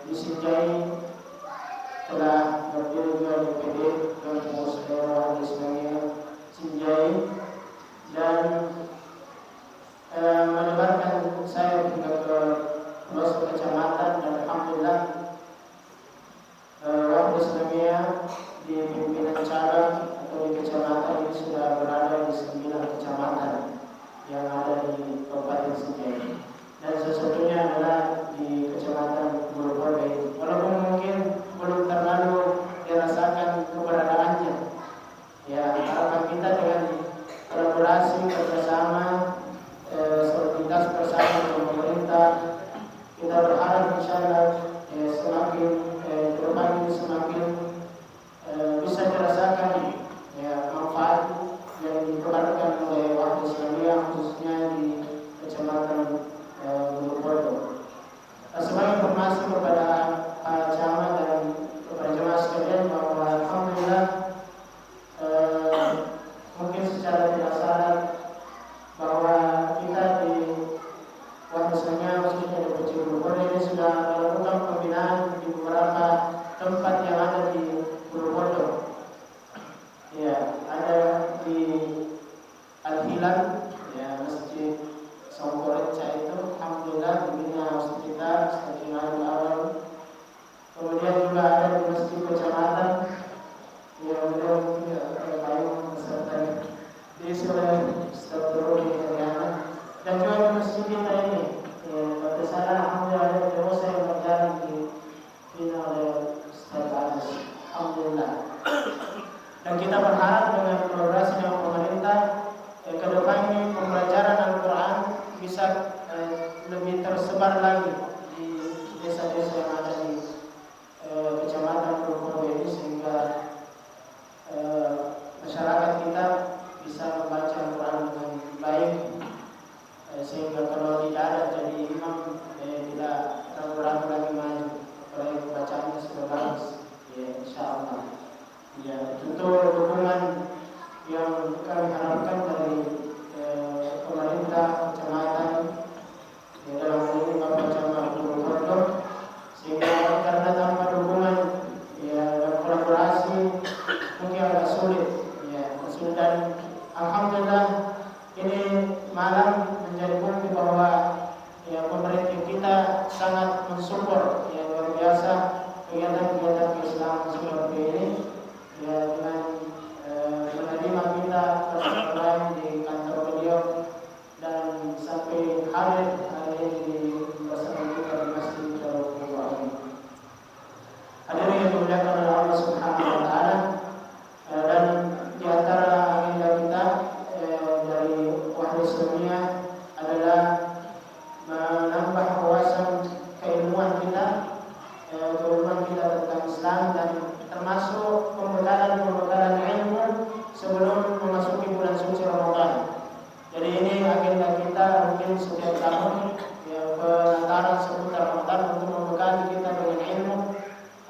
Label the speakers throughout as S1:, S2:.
S1: Disinjai telah berdiri di DPD dan pengurus daerah di Sebagai Sinjai dan menyebarkan saya hingga ke pelosok kecamatan dan alhamdulillah warga Islamiyah di pimpinan cabang atau di kecamatan ini sudah berada di 9 kecamatan yang ada di Kabupaten Sinjai. Dan sesungguhnya adalah di Kecamatan Bulupodo. Walaupun mungkin belum terlalu dirasakan keberadaannya, ya harapan kita dengan kolaborasi bersama, soliditas bersama dengan pemerintah, kita berharap insyaallah semakin depan ini semakin bisa dirasakan manfaat yang dikeluarkan oleh warga Islamiyah khususnya di Kecamatan Bulupodo. Sebagai informasi kepada Pak Camat dan kepada jemaah sekalian bahwa alhamdulillah mungkin secara tidak sadar bahwa kita di Islamiyah khususnya di Kecil Bulupodo ini sudah melakukan pembinaan di beberapa tempat yang ada di Bulupodo. Ya, ada di Al-Hilal, ya Masjid Songkoreca itu alhamdulillah dibina hospital stadion awal. Kemudian juga ada di Masjid Kecamatan yang beliau payung beserta di sebelah Stadion Heriana dan juga di masjid kita ini. Pada sana alhamdulillah ada terus yang berjalan dibina oleh Ustaz Anas. Alhamdulillah. Dan kita berharap dengan kolaborasi dengan pemerintah ke depan ini pembelajaran Al-Quran bisa lebih tersebar lagi di desa-desa yang ada di Kecamatan Bulupodo ini sehingga masyarakat kita bisa membaca Al-Quran dengan baik, sehingga kalau tidak ada jadi imam tidak ragu-ragu lagi maju oleh bacaannya sudah bagus, ya insyaallah. Ya, tentu dukungan yang kami harapkan dari pemerintah kecamatan dalam hal ini Bapak Camat Bulupodo, sehingga karena tanpa dukungan dan kolaborasi mungkin agak sulit, dan alhamdulillah ini malam menjadi bukti bahwa pemerintah kita sangat mensupport luar biasa kegiatan-kegiatan Islam seperti ini, dengan menerima kita terus di kantor beliau dan sampai hadir hari ini bersama kita di Masjid Al-Quran. Hadirin yang dimuliakan oleh Allah Subhanahu wa taala, dan di antara agenda kita dari Wahda Islamiyah adalah menambah wawasan keilmuan kita tentang Islam dan termasuk pembekalan ilmu sebelum memasuki bulan suci Ramadan. Jadi ini agenda kita mungkin setiap tahun pengantaran seputar Ramadan untuk membekali kita dengan ilmu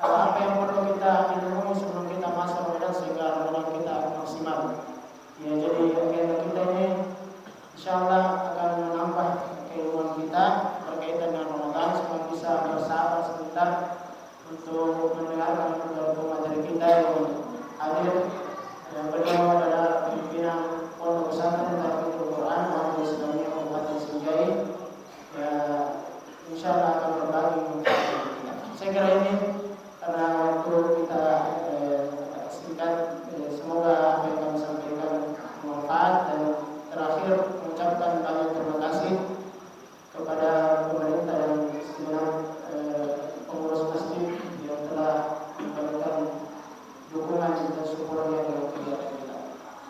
S1: apa yang perlu kita ilmu sebelum kita masuk Ramadan sehingga Ramadan kita maksimal. Jadi agenda kita ini insyaallah akan menambah keilmuan kita berkaitan dengan Ramadan supaya bisa bersabar sebentar untuk mendengarkan materi kita yang hadir. Yang beliau adalah pimpinan Pondok Pesantren Tahfidzul Quran Wahda Islamiyah Kabupaten Sinjai. Insyaallah akan berbagi. Saya kira ini karena waktu kita singkat, semoga apa yang kami sampaikan bermanfaat, dan terakhir mengucapkan banyak terima kasih kepada pemerintah dan segenap pengurus masjid yang telah memberikan dukungan dan supportnya dalam kegiatan kita.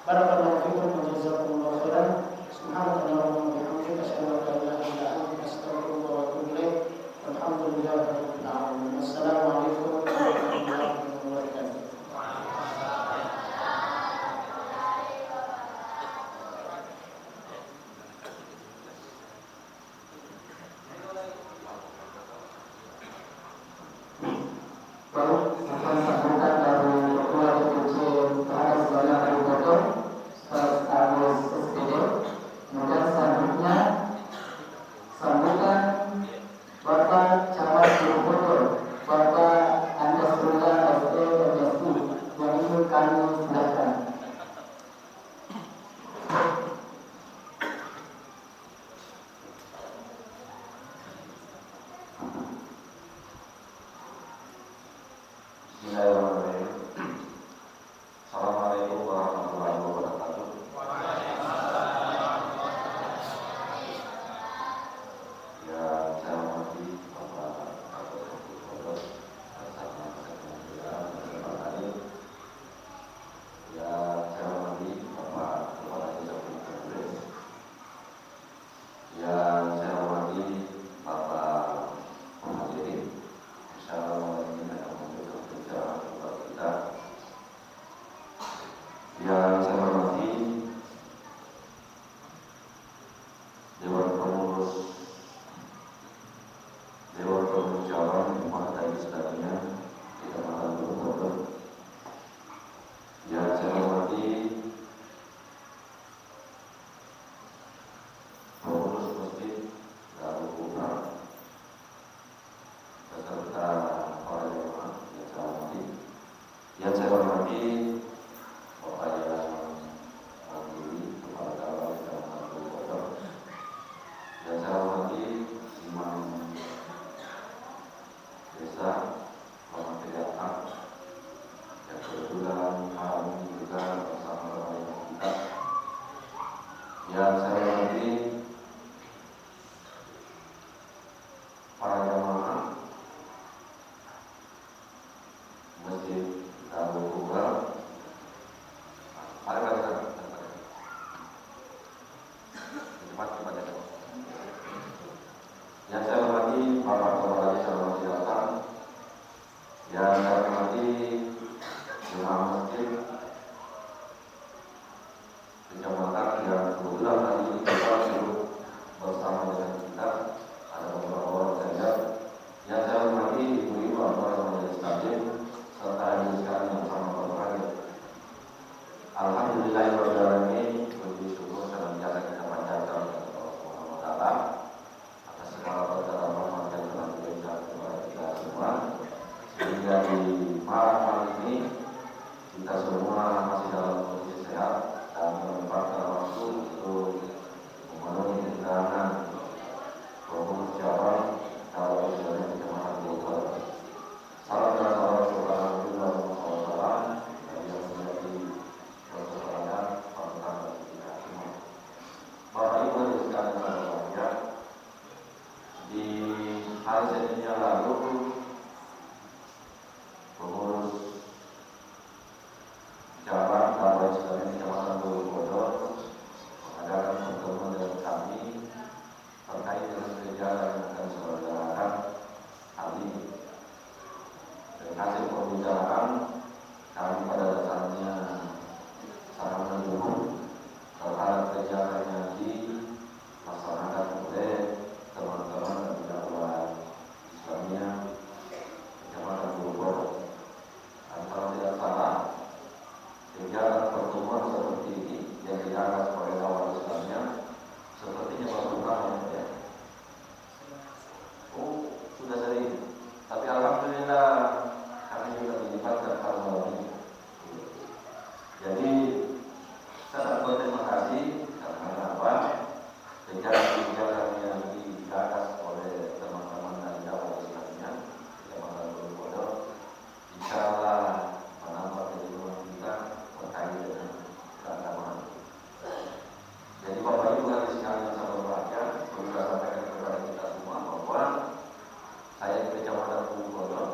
S1: Barakallahu fikum wa jazakumullahu khairan. Subhanallahumma wa bihamdihi asyhadu an la ilaha illa anta astaghfiruka wa atubu ilaik. Walhamdulillah. Bapak Camat Bogor, Bapak Andasrullah SD MSI, yang ini kami silakan.
S2: Assalamualaikum warahmatullahi wabarakatuh. Ya, saya hormati Bapak Kapolres bersama Sekjen Pak Hadir. Ya, saya hormati Bapak Kepala Desa Bukit. Ya, saya hormati Bapak Hadirin. Assalamualaikum warahmatullahi wabarakatuh. Yang saya hormati Dewan Pengurus Cabang Partai Islamiyah Kecamatan Bogor. Yang saya hormati pengurus Masjid Darul Quran beserta para jemaah yang saya hormati. Yang saya hormati Bapak yang mandiri Kepala Cabang Kecamatan Bogor. Yang saya hormati Imam Desa Bapak Triatak yang kebetulan hari ini juga bersama dengan kita. Yang saya hormati para jamaah Masjid Darul Quran. Yang saya hormati Bapak Kepala Desa Silakan. Yang saya hormati Imam Masjid Kecamatan yang kebetulan hari ini kita sibuk bersama dengan kita. Ada beberapa orang saja. Yang saya hormati ibu-ibu anggota majelis taklim serta hadirin sekalian yang sama berbahagia. Alhamdulillahirobbilalamin, puji syukur senantiasa kita panjatkan kepada Allah Subhanahu wa taala atas segala berkat rahmat yang telah diberikan kepada kita semua, sehingga di malam ini kita semua masih dalam kondisi sehat dan menyempatkan waktu untuk memenuhi undangan pengurus cabang Darul Islamiyah Kecamatan Bogor. Salam dan salam kepada Rasulullah SAW yang menjadi persoalan tentang kita semua. Bapak Ibu sekalian berbahagia, di hari Senin yang lalu pengurus cabang Darul Islamiyah Kecamatan Bogor mengadakan pertemuan dengan kami terkait dengan kegiatan yang akan diselenggarakan hari ini. Dari hasil pembicaraan, kami pada dasarnya sangat mendukung terhadap kegiatan yang dilaksanakan oleh teman-teman Darul Islamiyah Kecamatan Bogor. Dan kalau tidak salah, kegiatan pertemuan seperti ini yang digagas oleh Darul Islamiyah sepertinya baru pertama ya. Oh, sudah sering. Tapi alhamdulillah kami juga dilibatkan pada malam ini. Jadi sangat berterima kasih karena apa? Kegiatan-kegiatan yang digagas oleh teman-teman dari Darul Islamiyah Kecamatan Bogor, insya Allah menambah keilmuan kita terkait dengan keagamaan. Jadi Bapak Ibu hari sekalian yang sangat berbahagia, perlu saya sampaikan kepada kita semua bahwa saya di Kecamatan Bogor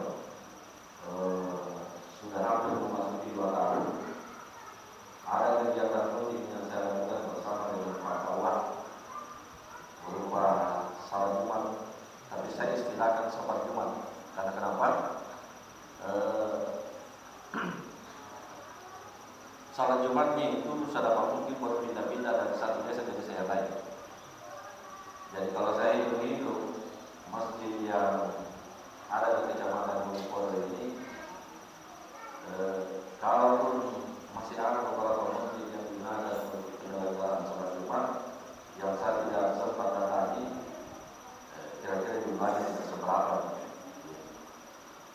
S2: sudah hampir memasuki 2 tahun. Ada kegiatan rutin yang saya lakukan bersama dengan Pak Kawat berupa salat Jumat, tapi saya istilahkan salat Jumat karena kenapa? Salat Jumatnya itu sedapat mungkin berpindah-pindah dari satu desa ke desa yang lain. Jadi kalau saya hitung masjid yang ada di Kecamatan Bogor ini, kalaupun masih ada beberapa masjid yang digunakan untuk penyelenggaraan salat Jumat yang saya tidak sempat datangi, kira-kira lebih banyak yang berapa.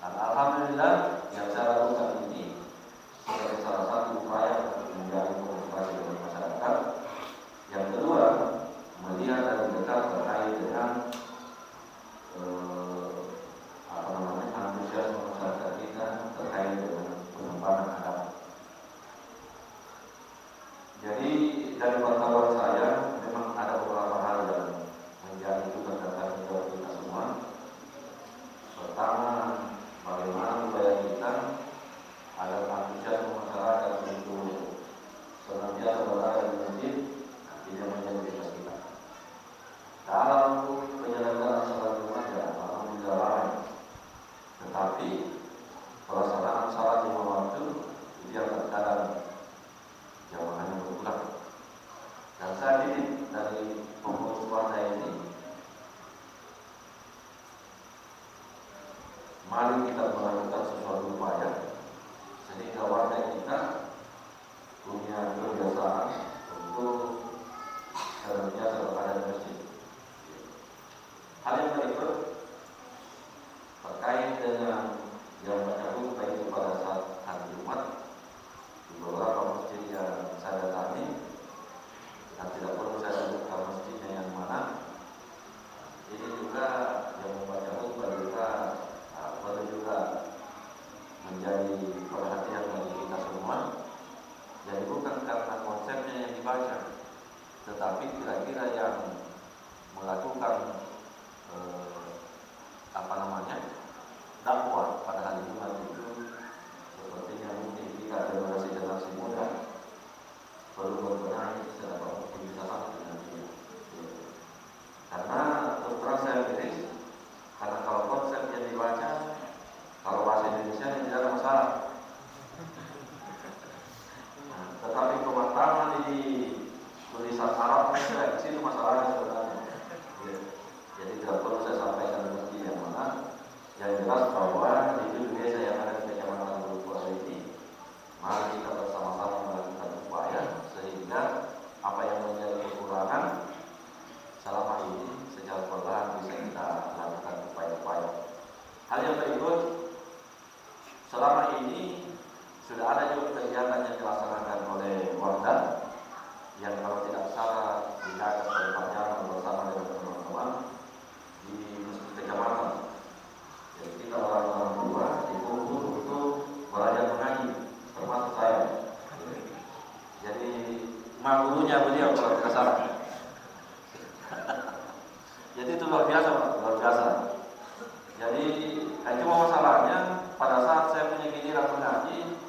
S2: Dan alhamdulillah yang saya lakukan ini sebagai salah satu upaya untuk menjalin komunikasi dengan masyarakat. Yang kedua, melihat dari dekat terkait dengan antusiasme masyarakat kita terkait dengan pengembangan agama. Jadi dari pengetahuan saya memang ada beberapa hal yang menjadi tugas dan tanggung jawab kita semua. Pertama, bagaimana upaya kita agar antusiasme masyarakat untuk senantiasa berada di masjid tidak menjadi tugas kita. Dalam penyelenggaraan salat Jumat ya alhamdulillah ramai, tetapi pelaksanaan salat lima waktu itu yang terkadang jamaahnya berkurang. Dan saya didik dari pengurus partai ini, mari kita melakukan sesuatu upaya sehingga warga kita punya kebiasaan untuk senantiasa berada di masjid. Hal yang berikut terkait dengan yang baca khutbah itu pada saat hari Jumat di beberapa masjid yang saya datangi, dan tidak perlu saya sebutkan masjidnya yang mana. Ini juga yang membaca khutbah juga perlu juga menjadi perhatian bagi kita semua. Jadi bukan karena konsepnya yang dibaca, tetapi kira-kira yang melakukan dakwah pada hari Jumat itu sepertinya mungkin kita generasi muda perlu berbenah secara mungkin bisa sama dengan dia. Karena terus terang saya miris, karena kalau konsep yang dibaca, kalau bahasa Indonesia ini tidak ada masalah. Tetapi pemahaman di tulisan Arab di situ masalahnya sebenarnya. Jadi tidak perlu saya sampaikan seperti yang mana. Yang jelas bahwa di desa yang ada di Kecamatan Bulukuasa ini, mari kita bersama-sama melakukan upaya sehingga apa yang menjadi kekurangan selama ini secara perlahan bisa kita lakukan upaya-upaya. Hal yang berikut, selama ini sudah ada juga kegiatan yang dilaksanakan oleh Wardah yang kalau tidak salah digagas oleh Pak Jamal bersama dengan teman-teman di kecamatan. Jadi kita orang-orang tua dikumpul untuk belajar mengaji, termasuk saya. Jadi mak gurunya beliau kalau tidak salah. Jadi itu luar biasa, Pak, luar biasa. Jadi cuma masalahnya pada saat saya punya giliran mengaji,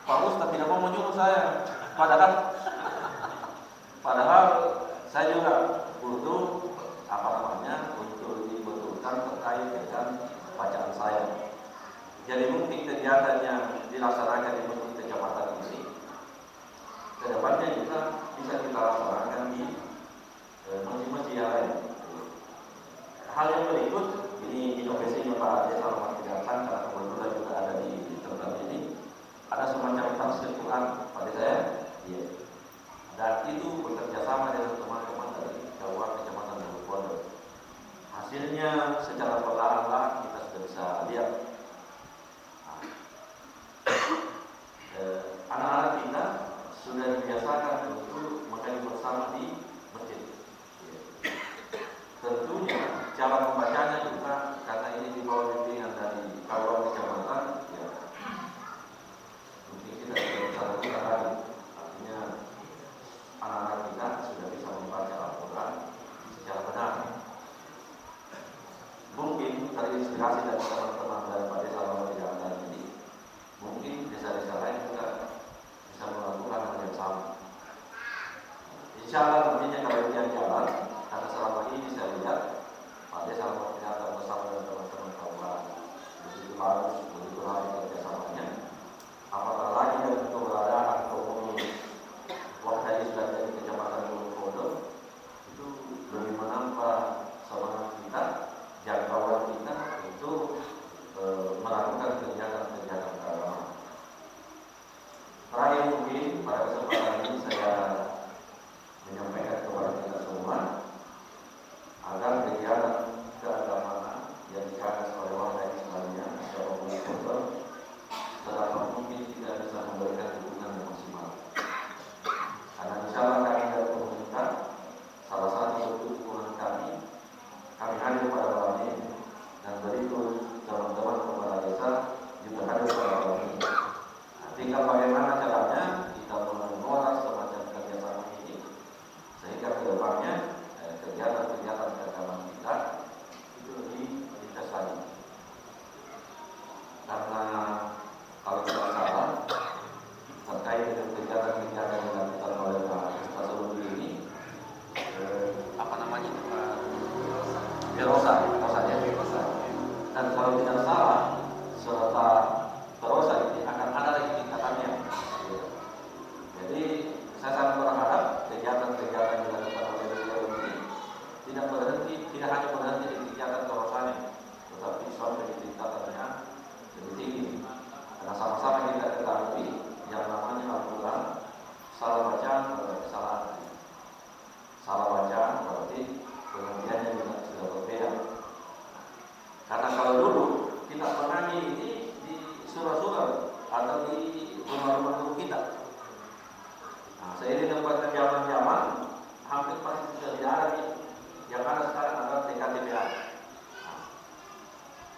S2: Pak Ustaz tidak mau menyuruh saya. Padahal saya juga butuh untuk dibetulkan terkait dengan bacaan saya. Jadi mungkin kegiatan yang dilaksanakan di masjid kecamatan ini kedepannya juga bisa kita laksanakan di masjid-masjid yang lain. Hal yang berikut, ini inovasinya Pak Desa Rahmat Kejaksaan karena kebetulan juga ada di tempat ini, ada semacam tafsir Quran pada saya. Iya. Dan itu bekerja sama dengan teman-teman dari Jawa Kecamatan Bulukuasa. Hasilnya secara perlahan-lahan kita sudah bisa lihat. Anak-anak kita sudah dibiasakan untuk mengaji bersama di masjid. Tentunya cara membacanya juga karena ini di bawah bimbingan dari kawan kecamatan, ya mungkin kita sudah bisa lakukan lagi. Artinya anak-anak kita sudah bisa membaca Al-Quran secara benar. Mungkin terinspirasi dari teman-teman dari Pak Desa Rahmat Kejaksaan ini, mungkin desa-desa lain juga bisa melakukan hal yang sama. Insya Allah nantinya kalau ini yang jalan, karena selama ini saya lihat Pak Desa Rahmat Kejaksaan bersama dengan teman-teman kawan begitu bagus, begitu ramai kerjasamanya. Apatah lagi dengan keberadaan pengurus Wakil Islam dari Kecamatan Bulukuasa itu lebih menambah semangat kita, jangkauan kita untuk melakukan kegiatan-kegiatan keagamaan. Terakhir mungkin pada kesempatan ini saya menyampaikan kepada kita semua agar kegiatan keagamaan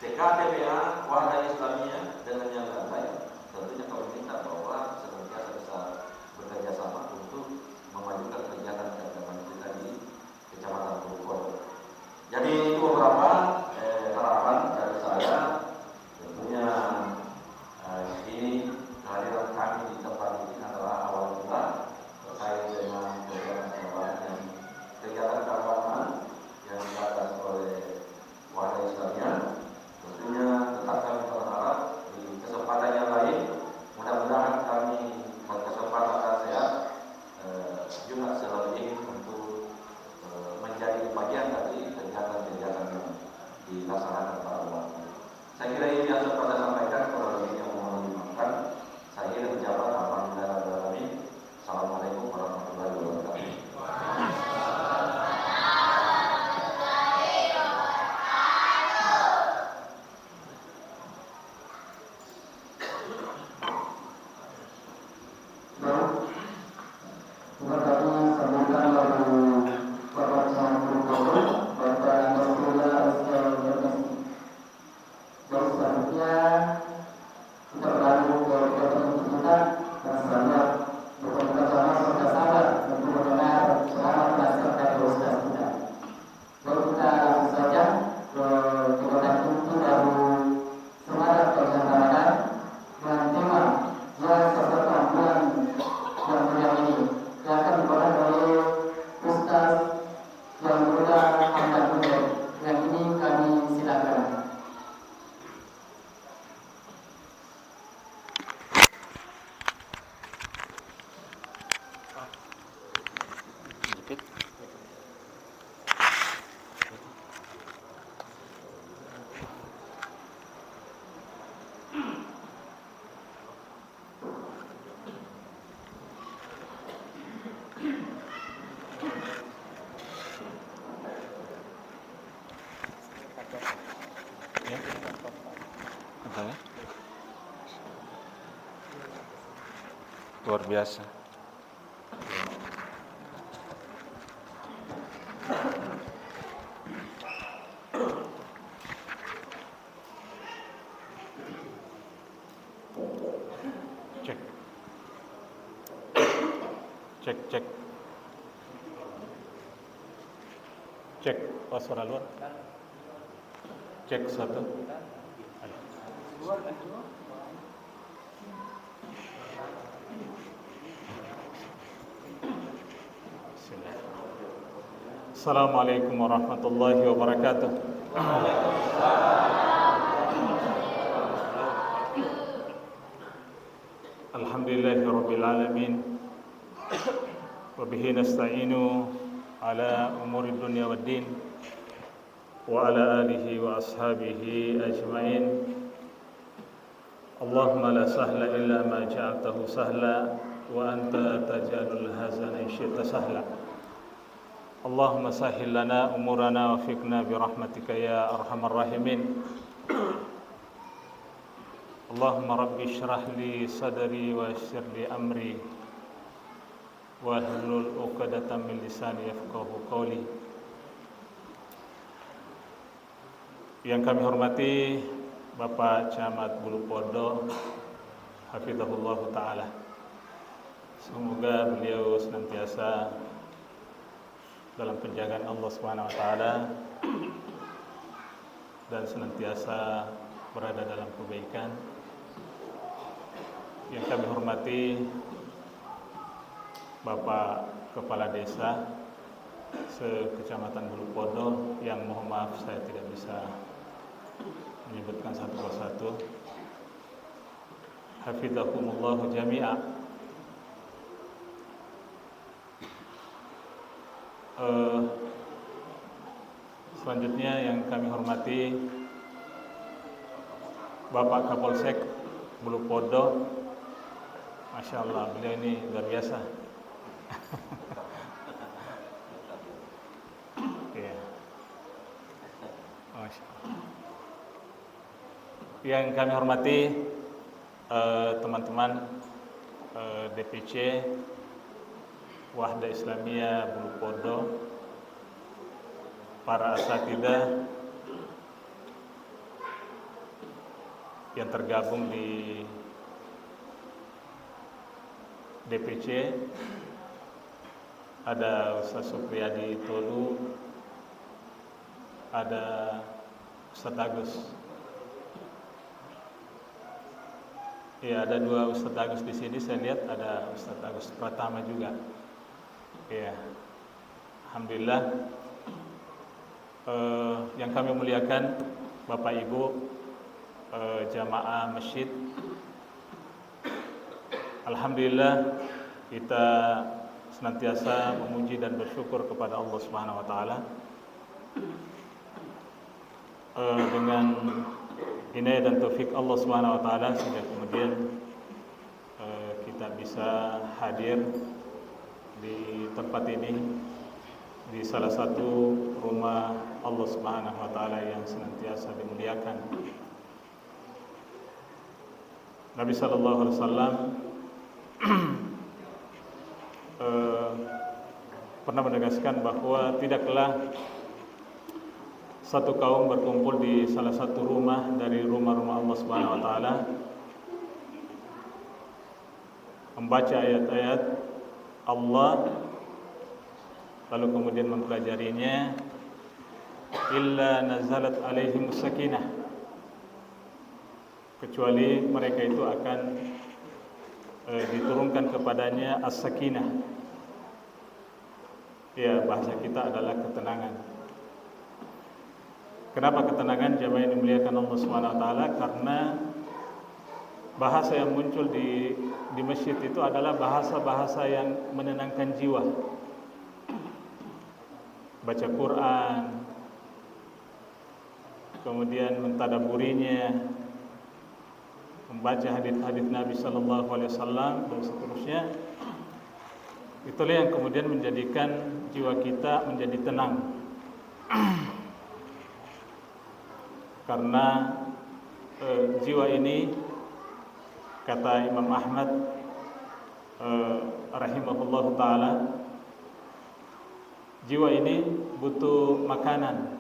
S2: TKTPA Wahda Islamiyah dengan yang lain, tentunya kami minta bahwa senantiasa bisa bekerja sama untuk memajukan kegiatan-kegiatan kita di Kecamatan Bulukodo. Jadi itu beberapa harapan dari saya. Tentunya ini kehadiran kami di tempat ini adalah awal mula terkait dengan kegiatan keagamaan yang dilakukan oleh Wahda Islamiyah. Tentunya tetap kami berharap di kesempatan yang lain, mudah-mudahan kami berkesempatan dan sehat juga selalu ingin untuk menjadi bagian dari kegiatan-kegiatan yang dilaksanakan para ulama. Saya kira ini yang sempat saya sampaikan. Kalau lebih yang mohon dimaafkan. Saya kira menjawab alhamdulillah. Assalamualaikum warahmatullahi wabarakatuh. Luar biasa. Cek. Cek, cek. Cek, oh, suara luar. Cek satu. Assalamualaikum warahmatullahi wabarakatuh. Alhamdulillahirabbil alamin. Wa bihi nasta'inu ala umuri dunya waddin. Wa ala alihi wa ashabihi ajma'in. Allahumma la sahla illa ma ja'altahu sahla wa anta taj'alul hazana in syi'ta sahla. Allahumma sahhil lana umurana wa fiqna bi rahmatika ya arhamar rahimin. Allahumma rabbi shrah li sadri wa yassir li amri wa hlul 'uqdatam min lisani yafqahu qawli. Yang kami hormati Bapak Camat Bulukodo, hafizahullah taala. Semoga beliau senantiasa dalam penjagaan Allah Subhanahu wa taala dan senantiasa berada dalam kebaikan. Yang kami hormati Bapak Kepala Desa se-Kecamatan Bulukodo, yang mohon maaf saya tidak bisa menyebutkan satu persatu. Hafizakumullah jami'a. Selanjutnya yang kami hormati Bapak Kapolsek Bulukodo. Masya Allah, beliau ini luar biasa. Ya. Masya Allah. Yang kami hormati teman-teman DPC Wahda Islamiyah Bulukodo, para asatidzah,
S3: yang tergabung di DPC, ada Ustaz Supriyadi Tolu, ada Ustaz Agus. Ya, ada 2 Ustaz Agus di sini. Saya lihat ada Ustaz Agus Pratama juga. Ya, alhamdulillah. Yang kami muliakan Bapak Ibu jamaah masjid, alhamdulillah kita senantiasa memuji dan bersyukur kepada Allah Subhanahu wa taala dengan inayah dan taufik Allah Subhanahu wa taala sehingga kemudian kita bisa hadir di tempat ini, di salah satu rumah Allah Subhanahu wa taala yang senantiasa dimuliakan. Nabi sallallahu alaihi wasallam pernah menegaskan bahwa tidaklah satu kaum berkumpul di salah satu rumah dari rumah-rumah Allah Subhanahu wa taala membaca ayat-ayat Allah lalu kemudian mempelajarinya, illa nazalat alaihimus sakinah, kecuali mereka itu akan diturunkan kepadanya as-sakinah. Ya, bahasa kita adalah ketenangan. Kenapa ketenangan? Jamaah yang dimuliakan Allah Subhanahu wa taala, karena bahasa yang muncul di masjid itu adalah bahasa-bahasa yang menenangkan jiwa. Baca Quran, kemudian mentadaburinya, membaca hadis-hadis Nabi sallallahu alaihi wasallam dan seterusnya. Itulah yang kemudian menjadikan jiwa kita menjadi tenang. Karena jiwa ini, kata Imam Ahmad rahimahullahu taala, jiwa ini butuh makanan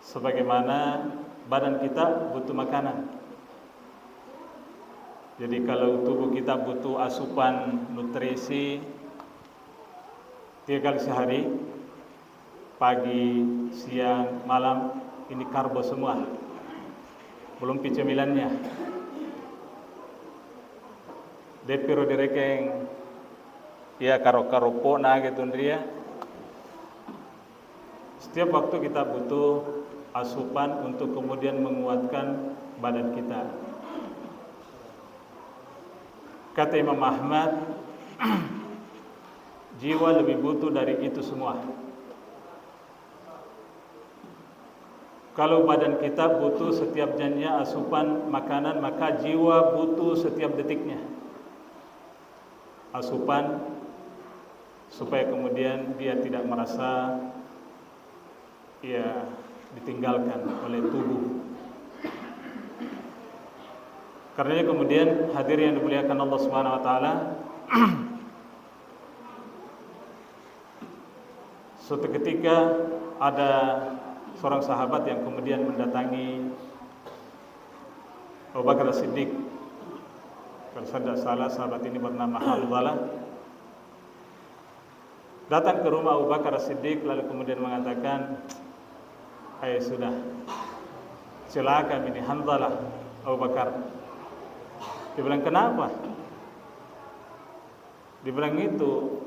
S3: sebagaimana badan kita butuh makanan. Jadi kalau tubuh kita butuh asupan nutrisi 3 kali sehari, pagi, siang, malam, ini karbo semua, belum cemilannya. Depiro direkeng ya karo-karo pona gitu dia. Setiap waktu kita butuh asupan untuk kemudian menguatkan badan kita. Kata Imam Ahmad, jiwa lebih butuh dari itu semua. Kalau badan kita butuh setiap jamnya asupan makanan, maka jiwa butuh setiap detiknya asupan, supaya kemudian dia tidak merasa ditinggalkan oleh tubuh. Karenanya kemudian hadirin yang dimuliakan Allah Subhanahu wa taala, suatu ketika ada seorang sahabat yang kemudian mendatangi Abu Bakar As-Siddiq. Kalau saya tidak salah, sahabat ini bernama Hanzalah. Datang ke rumah Abu Bakar As-Siddiq lalu kemudian mengatakan, sudah, celaka ini Hanzalah, Abu Bakar. Dia bilang, kenapa? Dia bilang itu,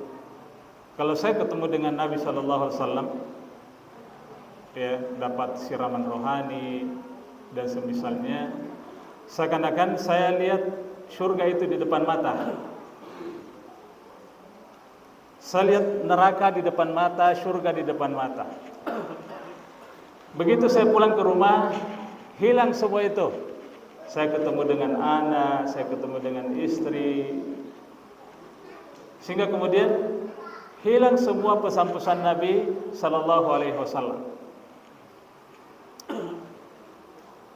S3: kalau saya ketemu dengan Nabi SAW, dapat siraman rohani dan semisalnya, seakan-akan saya lihat surga itu di depan mata. Saya lihat neraka di depan mata, surga di depan mata. Begitu saya pulang ke rumah, hilang semua itu. Saya ketemu dengan anak, saya ketemu dengan istri, sehingga kemudian hilang semua pesan-pesan Nabi Sallallahu Alaihi Wasallam.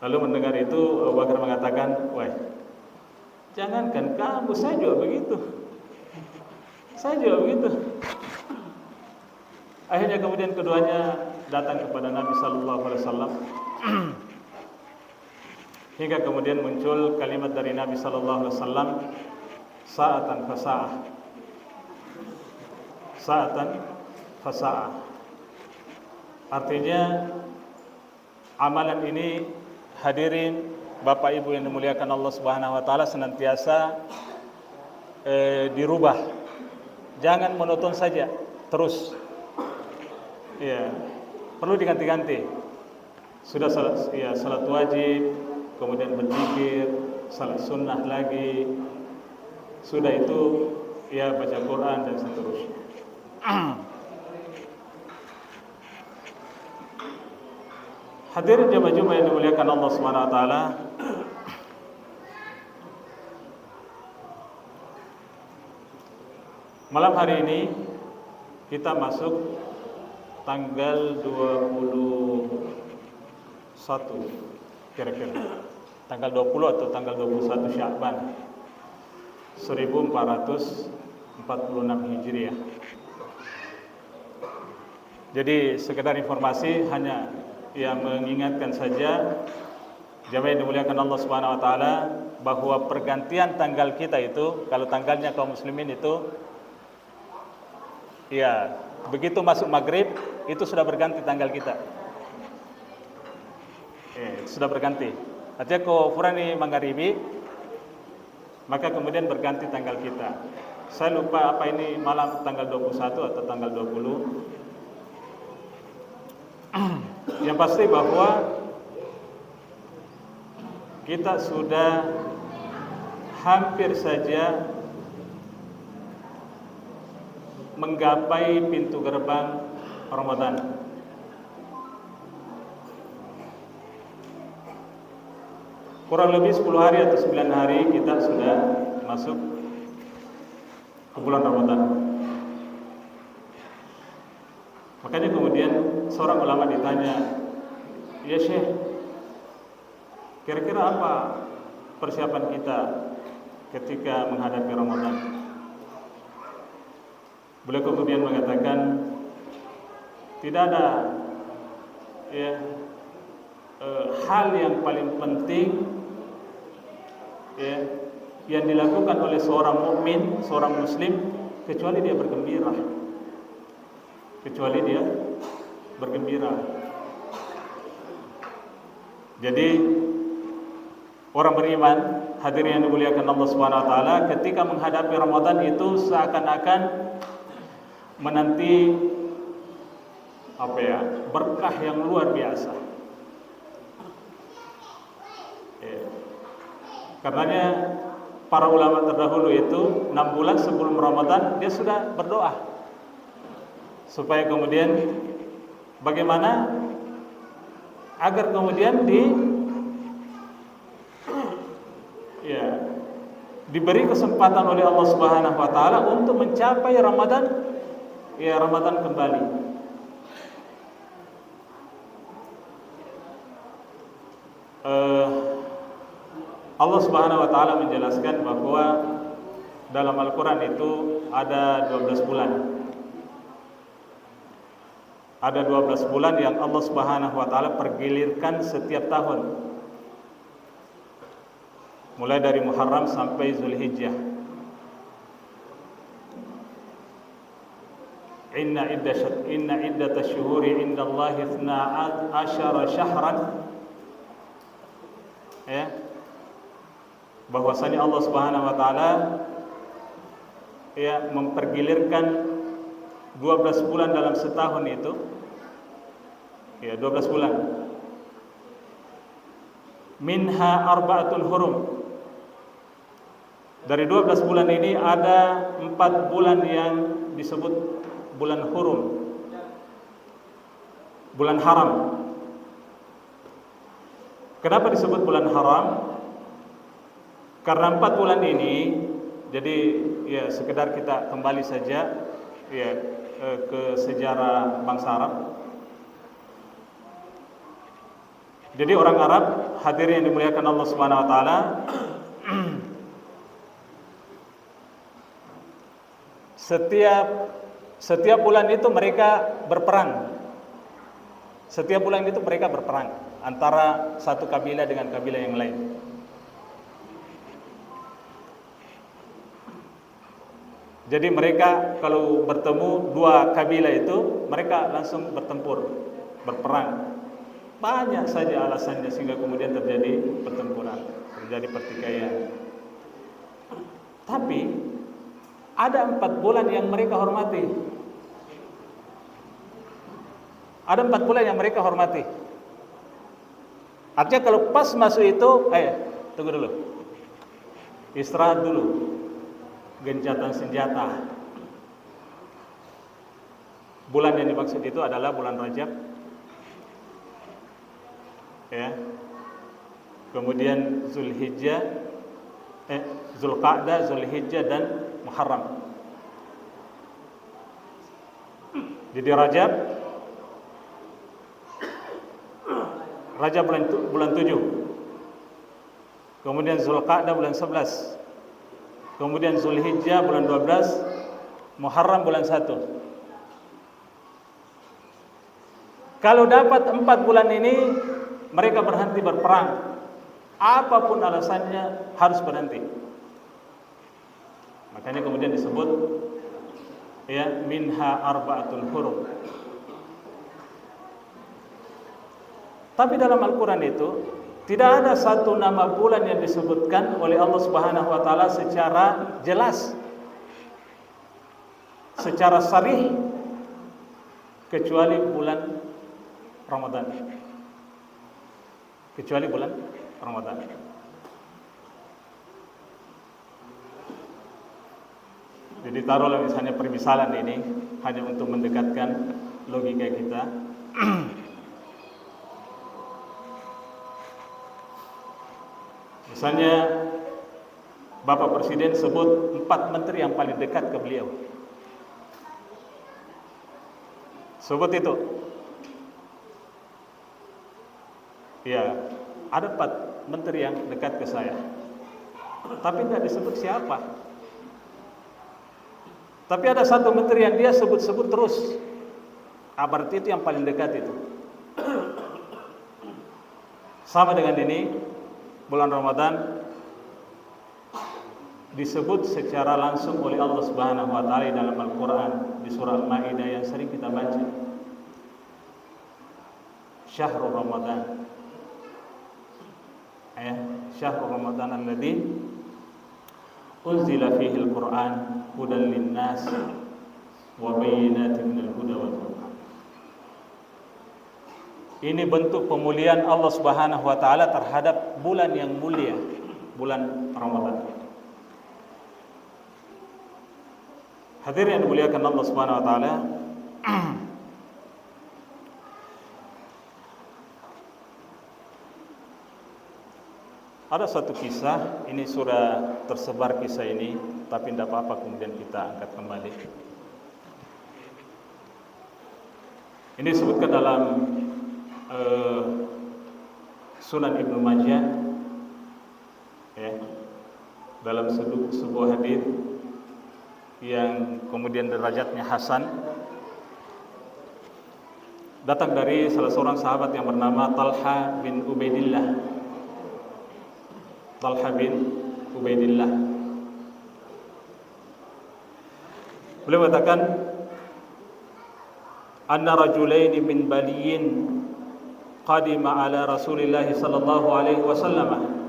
S3: Lalu mendengar itu, Abu Bakar mengatakan, wah, jangankan kamu, saya juga begitu. Saya juga begitu. Akhirnya kemudian keduanya datang kepada Nabi Sallallahu Alaihi Wasallam. hingga kemudian muncul kalimat dari Nabi sallallahu alaihi wasallam, sa'atan fasa'ah. Sa'atan fasa'ah. Artinya amalan ini, hadirin Bapak Ibu yang dimuliakan Allah Subhanahu wa taala, senantiasa dirubah. Jangan monoton saja terus. Ya, perlu diganti-ganti. Sudah salat wajib, kemudian berzikir, salat sunnah lagi. Sudah itu ya baca Quran dan seterusnya. Hadirin jamaah Jumat yang dimuliakan Allah Subhanahu wa taala, malam hari ini kita masuk tanggal 21 kira-kira. Tanggal 20 atau tanggal 21 Sya'ban 1446 Hijriah. Jadi sekedar informasi, hanya yang mengingatkan saja jamaah yang dimuliakan Allah Subhanahu wa taala, bahwa pergantian tanggal kita itu, kalau tanggalnya kaum muslimin itu ya begitu masuk maghrib itu sudah berganti tanggal kita. Sudah berganti. Artinya kalau Furani magharibi, maka kemudian berganti tanggal kita. Saya lupa apa ini malam tanggal 21 atau tanggal 20. Yang pasti bahwa kita sudah hampir saja menggapai pintu gerbang Ramadan. Kurang lebih 10 hari atau 9 hari kita sudah masuk ke bulan Ramadan. Makanya kemudian seorang ulama ditanya, "Ya Syekh, kira-kira apa persiapan kita ketika menghadapi Ramadan?" Beliau kemudian mengatakan, tidak ada hal yang paling penting yang dilakukan oleh seorang mukmin, seorang muslim, kecuali dia bergembira. Jadi orang beriman, hadirin yang dimuliakan Allah Subhanahu wa taala, ketika menghadapi Ramadan itu seakan-akan menanti berkah yang luar biasa. Karenanya para ulama terdahulu itu 6 bulan sebelum Ramadan dia sudah berdoa supaya kemudian bagaimana agar kemudian diberi kesempatan oleh Allah Subhanahu wa taala untuk mencapai Ramadan kembali. Allah Subhanahu wa taala menjelaskan bahwa dalam Al-Qur'an itu ada 12 bulan. Ada 12 bulan yang Allah Subhanahu wa taala pergilirkan setiap tahun. Mulai dari Muharram sampai Zulhijjah. Inna iddatash syuhuri indallahi 12 syahran. Bahwasanya Allah Subhanahu wa taala mempergilirkan 12 bulan dalam setahun itu. 12 bulan. Minha arba'atun hurum. Dari 12 bulan ini ada 4 bulan yang disebut bulan hurum, bulan haram. Kenapa disebut bulan haram? Karena 4 bulan ini, jadi sekedar kita kembali saja ke sejarah bangsa Arab. Jadi orang Arab, hadirin yang dimuliakan Allah Subhanahu wa taala, setiap bulan itu mereka berperang. Setiap bulan itu mereka berperang. antara satu kabilah dengan kabilah yang lain. Jadi mereka kalau bertemu dua kabilah itu, mereka langsung bertempur, berperang. Banyak saja alasannya sehingga kemudian terjadi pertempuran, terjadi pertikaian. Tapi ada 4 bulan yang mereka hormati. Ada 4 bulan yang mereka hormati. Artinya kalau pas masuk itu, tunggu dulu, istirahat dulu, gencatan senjata. Bulan yang dimaksud itu adalah bulan Rajab, ya. Kemudian Zulqa'dah, Zulhijjah dan Muharram. Jadi Rajab bulan 7. Kemudian Zulqa'dah bulan 11. Kemudian Zulhijjah bulan 12, Muharram bulan 1. Kalau dapat 4 bulan ini, mereka berhenti berperang. Apapun alasannya harus berhenti. Makanya kemudian disebut ya minha arba'atul hurum. Tapi dalam Al-Quran itu tidak ada satu nama bulan yang disebutkan oleh Allah Subhanahu wa taala secara jelas, secara sharih, kecuali bulan Ramadan. Kecuali bulan Ramadan. Jadi taruhlah misalnya permisalan ini hanya untuk mendekatkan logika kita. Misalnya Bapak Presiden sebut 4 menteri yang paling dekat ke beliau. Sebut itu. Ya, ada 4 menteri yang dekat ke saya. Tapi tidak disebut siapa. Tapi ada 1 menteri yang dia sebut-sebut terus. Berarti itu yang paling dekat itu. Sama dengan ini, bulan Ramadan disebut secara langsung oleh Allah Subhanahu wa taala dalam Al-Qur'an di surah Al-Maidah yang sering kita baca. Syahrul Ramadan. Syahrul Ramadan alladzi unzila fihi al-Qur'an hudan lin-nas wa bayyinatin minal huda wal furqan. Ini bentuk pemuliaan Allah Subhanahu wa taala terhadap bulan yang mulia, bulan Ramadan. Hadirin yang dimuliakan Allah Subhanahu wa taala, ada satu kisah, ini sudah tersebar kisah ini, tapi tidak apa-apa kemudian kita angkat kembali. Ini disebutkan dalam Sunan Ibnu Majah, ya, dalam sebuah hadis yang kemudian derajatnya hasan, datang dari salah seorang sahabat yang bernama Talha bin Ubaidillah. Talha bin Ubaidillah. Beliau mengatakan, anna rajulaini min Baliyin qadima ala Rasulillah sallallahu alaihi wasallam.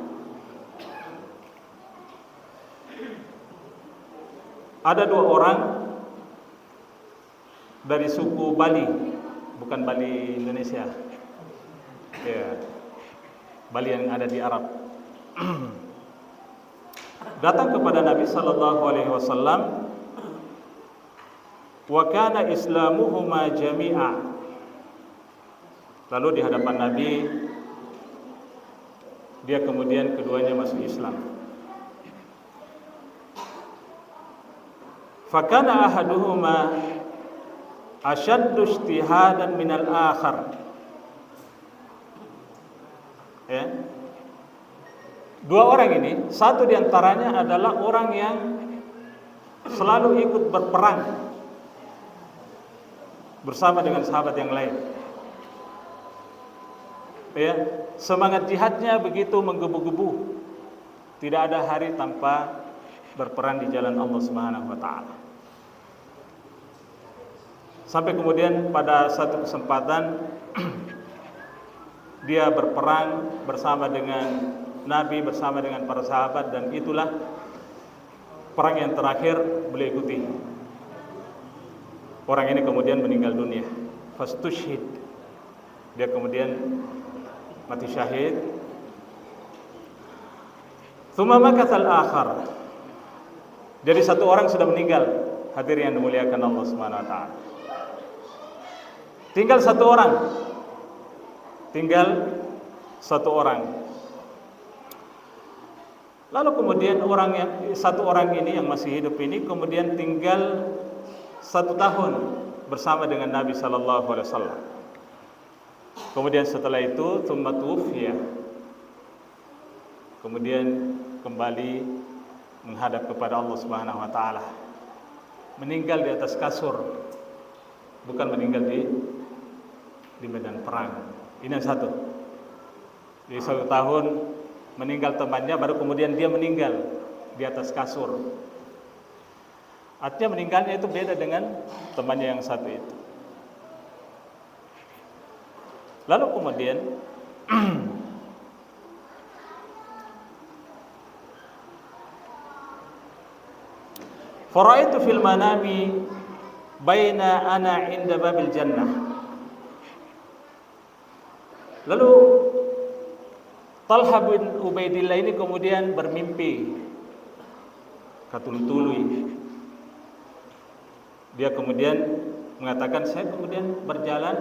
S3: Ada 2 orang dari suku Bali, bukan Bali Indonesia. Ya. Bali yang ada di Arab. Datang kepada Nabi sallallahu alaihi wasallam, wa kana islamuhuma jami'a. Lalu di hadapan Nabi dia kemudian keduanya masuk Islam. Fakana ahaduhuma ashaddu ijtihadan minal akhar. Ya. 2 orang ini, satu diantaranya adalah orang yang selalu ikut berperang bersama dengan sahabat yang lain. ya, semangat jihadnya begitu menggebu-gebu. Tidak ada hari tanpa berperang di jalan Allah Subhanahu wa taala. Sampai kemudian pada satu kesempatan dia berperang bersama dengan Nabi, bersama dengan para sahabat, dan itulah perang yang terakhir beliau ikuti. Orang ini kemudian meninggal dunia. Fastushhid. Dia kemudian mati syahid. Tsumma makatsal akhar. Jadi satu orang sudah meninggal, hadirin yang dimuliakan Allah Subhanahu wa taala. Tinggal satu orang. Lalu kemudian satu orang ini yang masih hidup ini kemudian tinggal 1 tahun bersama dengan Nabi sallallahu alaihi wasallam. Kemudian setelah itu tsumma tuwfiya. Kemudian kembali menghadap kepada Allah Subhanahu wa taala. Meninggal di atas kasur, bukan meninggal di medan perang. Ini yang satu. Di 1 tahun meninggal temannya, baru kemudian dia meninggal di atas kasur. Artinya meninggalnya itu beda dengan temannya yang satu itu. Lalu kemudian faraitu fil manami baina ana inda babil jannah. Lalu Talha bin Ubaidillah ini kemudian bermimpi katului-tului. Dia kemudian mengatakan, saya kemudian berjalan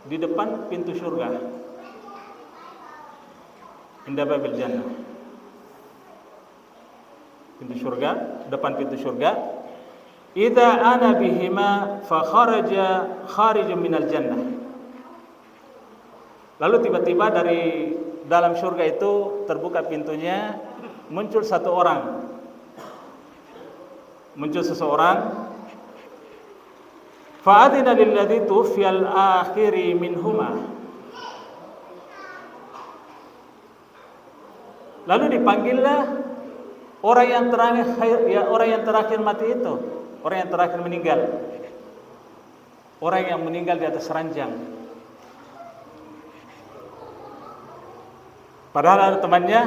S3: di depan pintu surga, inda babil jannah. Pintu surga, depan pintu surga. Idza ana bihima fa kharijun minal jannah. Lalu tiba-tiba dari dalam surga itu terbuka pintunya, muncul satu orang. Muncul seseorang. Fa'adina lilladzi tuwfiyal akhiri minhuma. Lalu dipanggillah orang yang terakhir mati itu, orang yang terakhir meninggal. Orang yang meninggal di atas ranjang. Padahal ada temannya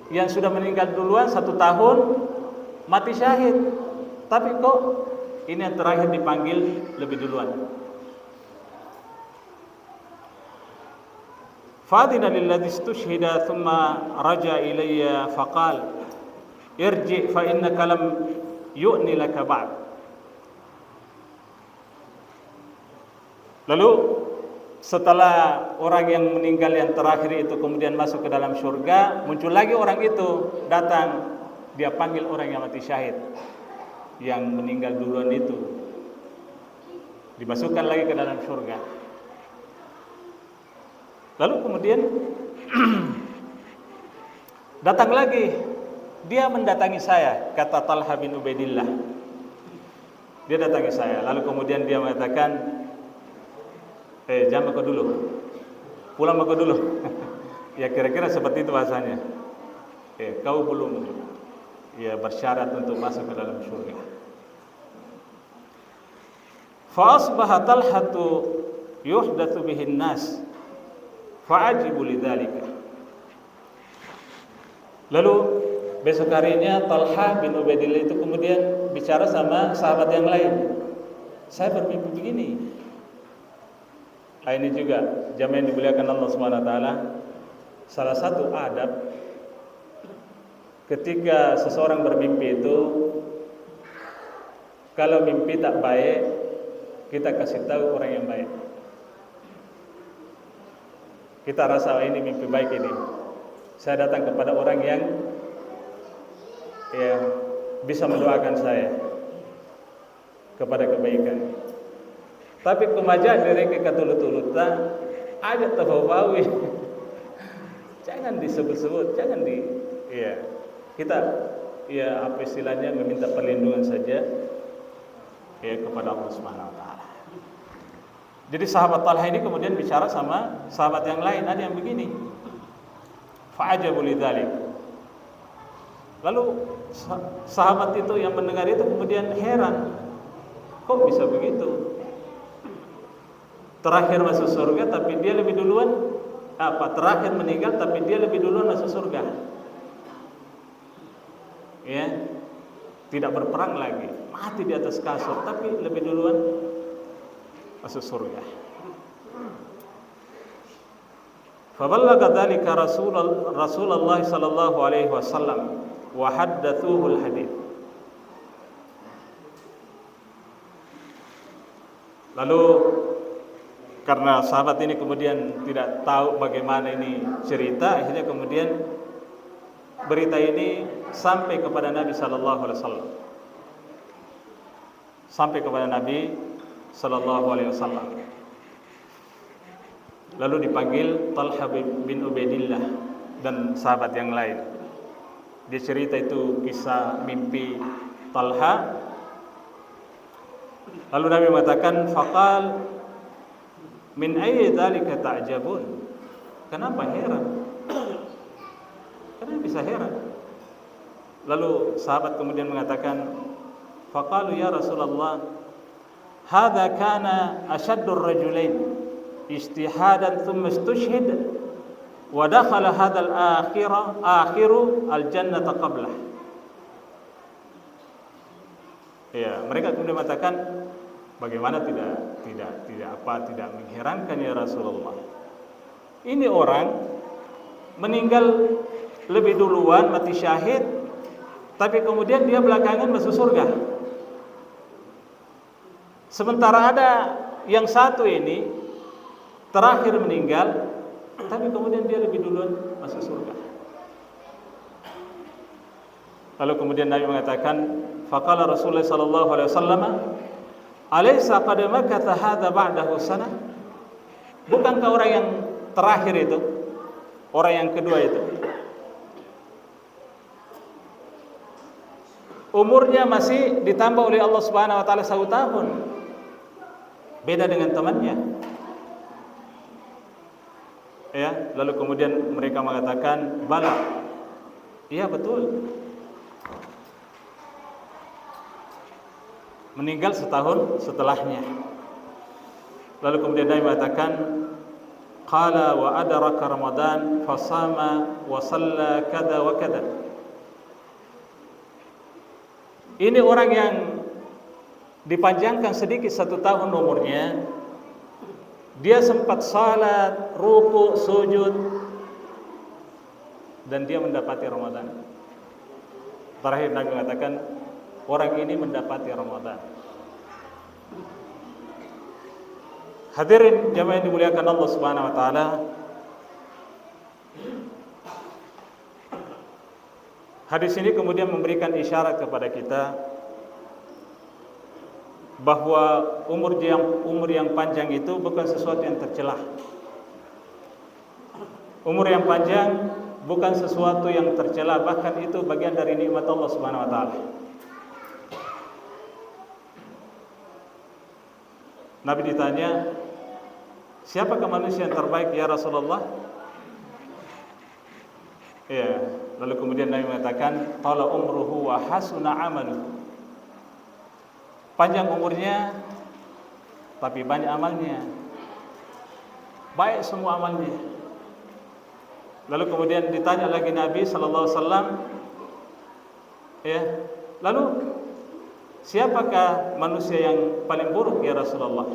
S3: yang sudah meninggal duluan 1 tahun, mati syahid. Tapi kok ini yang terakhir dipanggil lebih duluan. Fadina lilladzi istushhida thumma raja ilayya faqal irji fa innaka lam yu'ni laka ba'd. Lalu setelah orang yang meninggal yang terakhir itu kemudian masuk ke dalam surga, muncul lagi orang itu datang, dia panggil orang yang mati syahid, yang meninggal duluan itu, dimasukkan lagi ke dalam surga. Lalu kemudian datang lagi, dia mendatangi saya, kata Talha bin Ubaidillah. Dia datangi saya, lalu kemudian dia mengatakan, jangan makan dulu, pulang makan dulu. Ya kira-kira seperti itu bahasanya. Kau belum bersyarat untuk masuk ke dalam surga. Fa asbaha Talhatu yuhdatsu bihin nas fa'ajibu lidzalika. Lalu besok harinya Talha bin Ubaidillah itu kemudian bicara sama sahabat yang lain. Saya bermimpi begini. Ini juga jamaah yang dimuliakan Allah Subhanahu wa taala, salah satu adab ketika seseorang bermimpi itu, kalau mimpi tak baik, kita kasih tahu orang yang baik. Kita rasa ini mimpi baik ini, saya datang kepada orang yang bisa mendoakan saya kepada kebaikan. Tapi kemajaan dari kekatulut-tulutan ada tafawawi. Jangan disebut-sebut, jangan kita apa istilahnya, meminta perlindungan saja kepada Allah Subhanahu wa taala. Jadi sahabat Talha ini kemudian bicara sama sahabat yang lain, ada yang begini. Fa'ajabu lidzalik. Lalu sahabat itu yang mendengar itu kemudian heran. Kok bisa begitu? Terakhir masuk surga tapi dia lebih duluan terakhir meninggal tapi dia lebih duluan masuk surga. Ya. Tidak berperang lagi, mati di atas kasur tapi lebih duluan masuk surga. Faballagha dzalika Rasulullah sallallahu alaihi wasallam wa haddatsuhu al-hadits. Lalu karena sahabat ini kemudian tidak tahu bagaimana ini cerita, akhirnya kemudian berita ini sampai kepada Nabi sallallahu alaihi wasallam. Sampai kepada Nabi sallallahu alaihi wasallam. Lalu dipanggil Talha bin Ubaidillah dan sahabat yang lain. Dia cerita itu kisah mimpi Talha. Lalu Nabi mengatakan, faqal min ayyi dzalika ta'jabun? Kenapa heran? Kenapa bisa heran? Lalu sahabat kemudian mengatakan, faqalu ya Rasulullah, hadza kana ashaddur rajulain ijtihadan thumma istushhid wa dakhala hadzal akhiru al-jannata qablah. Ya, mereka kemudian mengatakan, bagaimana tidak mengherankan ya Rasulullah. Ini orang meninggal lebih duluan, mati syahid, tapi kemudian dia belakangan masuk surga. Sementara ada yang satu ini terakhir meninggal, tapi kemudian dia lebih duluan masuk surga. Lalu kemudian Nabi mengatakan, faqala Rasulullah sallallahu alaihi wasallam, alaysa qad makatha hadza ba'dahu sanah? Bukankah orang yang terakhir itu, orang yang kedua itu, umurnya masih ditambah oleh Allah Subhanahu wa taala 1 tahun. Beda dengan temannya. Ya, lalu kemudian mereka mengatakan, bala. Iya betul. Meninggal setahun setelahnya. Lalu kemudian Nabi mengatakan, qala wa adraka Ramadan fasama wa shalla kada wa kada. Ini orang yang dipanjangkan sedikit 1 tahun umurnya. Dia sempat salat, ruku, sujud, dan dia mendapati Ramadan. Terakhir Nabi mengatakan, orang ini mendapati Ramadan. Hadirin jamaah yang dimuliakan Allah Subhanahu wa taala, hadis ini kemudian memberikan isyarat kepada kita bahwa umur yang panjang itu bukan sesuatu yang tercelah. Umur yang panjang bukan sesuatu yang tercela, bahkan itu bagian dari nikmat Allah Subhanahu wa taala. Nabi ditanya, siapakah manusia yang terbaik ya Rasulullah? Ya, lalu kemudian Nabi mengatakan, tala umruhu wa hasuna amaluhu. Panjang umurnya tapi banyak amalnya. Baik semua amalnya. Lalu kemudian ditanya lagi Nabi sallallahu alaihi wasallam, ya, lalu siapakah manusia yang paling buruk ya Rasulullah?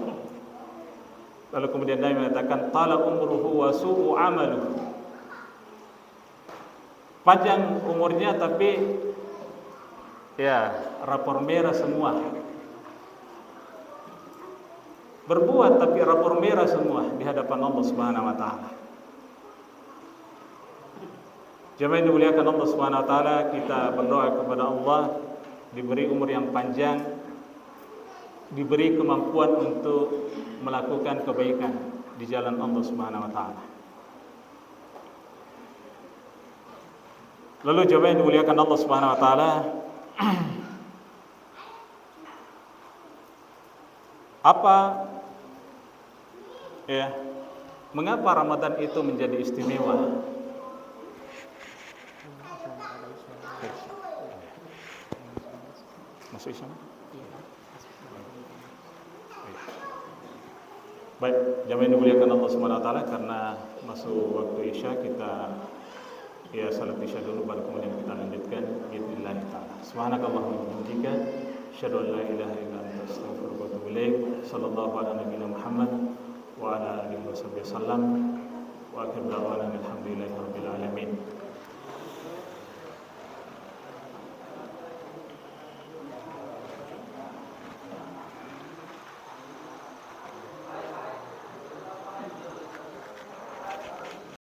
S3: Lalu kemudian Nabi mengatakan, tala umruhu wa su'u amaluhu. Panjang umurnya tapi ya rapor merah semua. Berbuat tapi rapor merah semua di hadapan Allah Subhanahu wa taala. Jemaah yang dimuliakan Allah Subhanahu wa taala, kita berdoa kepada Allah diberi umur yang panjang, diberi kemampuan untuk melakukan kebaikan di jalan Allah Subhanahu wa taala. Lalu jemaah yang dimuliakan Allah Subhanahu wa taala, apa Ya, mengapa Ramadan itu menjadi istimewa? Masuk Isya? Baik, jamaah yang dimuliakan Allah Subhanahu wa taala, karena masuk waktu Isya, kita ya salat Isya dulu baru kemudian kita lanjutkan bismillah taala. Subhanakallahumma wa bihamdika asyhadu an la ilaha illa anta astaghfiruka wa atubu ilaik. Sallallahu ala nabiyina Muhammad wa ala alihi wasallam. Wa akhiru da'wana alhamdulillahi rabbil alamin.